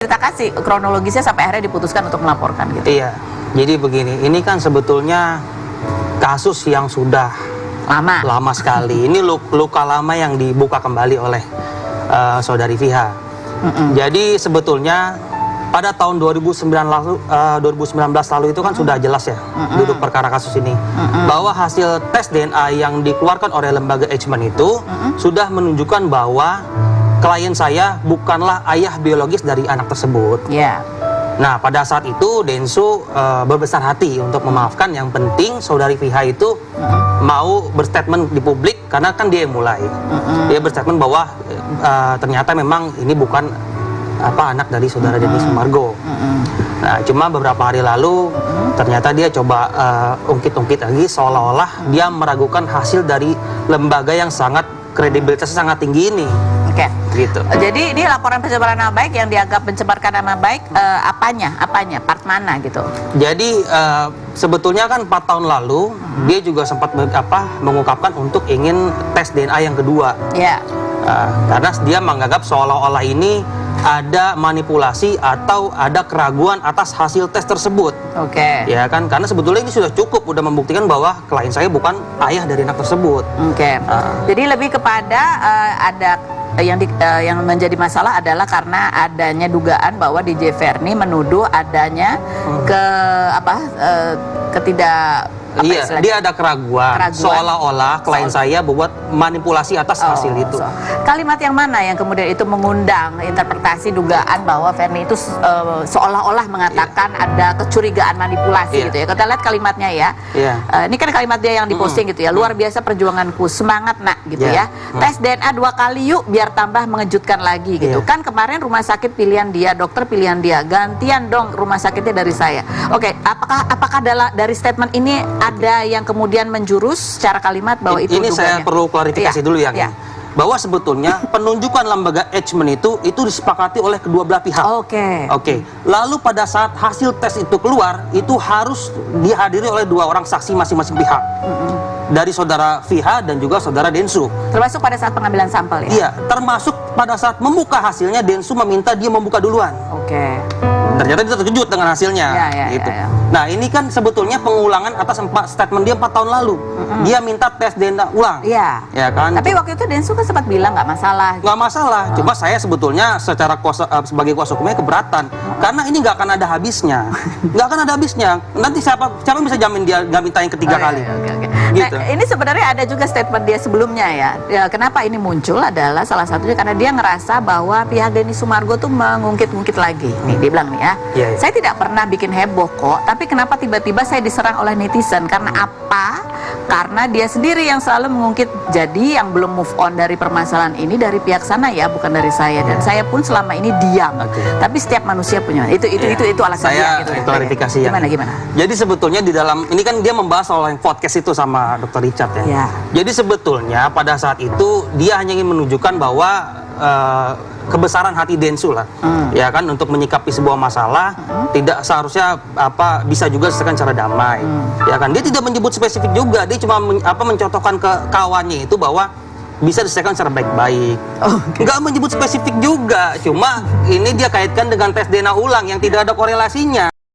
Ceritakan sih kronologisnya sampai akhirnya diputuskan untuk melaporkan gitu. Iya, jadi begini, ini kan sebetulnya kasus yang sudah lama sekali. Ini luka lama yang dibuka kembali oleh saudari Fiha. Jadi sebetulnya pada tahun 2019 lalu itu kan sudah jelas ya duduk perkara kasus ini, bahwa hasil tes DNA yang dikeluarkan oleh lembaga Eijkman itu sudah menunjukkan bahwa klien saya bukanlah ayah biologis dari anak tersebut. Nah, pada saat itu Densu berbesar hati untuk memaafkan. Yang penting saudari Fiha itu mau berstatement di publik, karena kan dia yang mulai. Dia berstatement bahwa ternyata memang ini bukan anak dari saudara Denny Sumargo. Nah, cuma beberapa hari lalu ternyata dia coba ungkit-ungkit lagi, seolah-olah dia meragukan hasil dari lembaga yang sangat kredibilitasnya sangat tinggi ini. Gitu. Jadi ini laporan pencemaran nama baik yang dianggap mencemarkan nama baik, apanya, part mana gitu? Jadi sebetulnya kan 4 tahun lalu dia juga sempat mengungkapkan untuk ingin tes DNA yang kedua. Karena dia menganggap seolah-olah ini ada manipulasi atau ada keraguan atas hasil tes tersebut. Ya kan, karena sebetulnya ini sudah cukup, udah membuktikan bahwa klien saya bukan ayah dari anak tersebut. Jadi lebih kepada ada yang menjadi masalah adalah karena adanya dugaan bahwa DJ Verni menuduh adanya dia ada keraguan. Seolah-olah klien saya membuat manipulasi atas hasil itu. Kalimat yang mana yang kemudian itu mengundang interpretasi dugaan bahwa Verni itu seolah-olah mengatakan ada kecurigaan manipulasi gitu ya. Kita lihat kalimatnya ya. Ini kan kalimat dia yang diposting gitu ya. Luar biasa perjuanganku, semangat nak gitu ya. Tes DNA 2 kali yuk biar tambah mengejutkan lagi gitu. Kan kemarin rumah sakit pilihan dia, dokter pilihan dia, gantian dong rumah sakitnya dari saya. Apakah dari statement ini ada yang kemudian menjurus secara kalimat bahwa itu ini saya perlu klarifikasi dulu ya. Bahwa sebetulnya penunjukan lembaga Eijkman itu disepakati oleh kedua belah pihak. Lalu pada saat hasil tes itu keluar, itu harus dihadiri oleh 2 orang saksi masing-masing pihak. Dari saudara Fiha dan juga saudara Densu. Termasuk pada saat pengambilan sampel ya? Iya, termasuk pada saat membuka hasilnya Densu meminta dia membuka duluan. Ternyata dia terkejut dengan hasilnya. Gitu. Nah, ini kan sebetulnya pengulangan atas statement dia 4 tahun lalu. Dia minta tes DNA ulang. Ya kan? Tapi waktu itu Densu kan sempat bilang nggak masalah. Nggak masalah. Cuma saya sebetulnya secara sebagai kuasa hukumnya keberatan. Karena ini nggak akan ada habisnya. Nggak akan ada habisnya. Nanti siapa yang bisa jamin dia nggak minta yang ketiga kali? Gitu. Nah, ini sebenarnya ada juga statement dia sebelumnya ya. Kenapa ini muncul adalah salah satunya karena dia ngerasa bahwa pihak Denny Sumargo tuh mengungkit-ungkit lagi. Nih dia bilang nih ya. Saya tidak pernah bikin heboh kok, tapi kenapa tiba-tiba saya diserang oleh netizen? Karena apa? Karena dia sendiri yang selalu mengungkit. Jadi yang belum move on dari permasalahan ini dari pihak sana ya, bukan dari saya. Dan saya pun selama ini diam. Tapi setiap manusia punya itu alasan dia gitu. Klarifikasi gimana? Jadi sebetulnya di dalam ini kan dia membahas soal yang podcast itu sama Dr. Richard ya. Jadi sebetulnya pada saat itu dia hanya ingin menunjukkan bahwa kebesaran hati Densu lah, ya kan, untuk menyikapi sebuah masalah tidak seharusnya bisa juga diselesaikan secara damai, ya kan. Dia tidak menyebut spesifik juga, dia cuma mencontohkan ke kawannya itu bahwa bisa diselesaikan secara baik-baik. Nggak menyebut spesifik juga, cuma ini dia kaitkan dengan tes DNA ulang yang tidak ada korelasinya.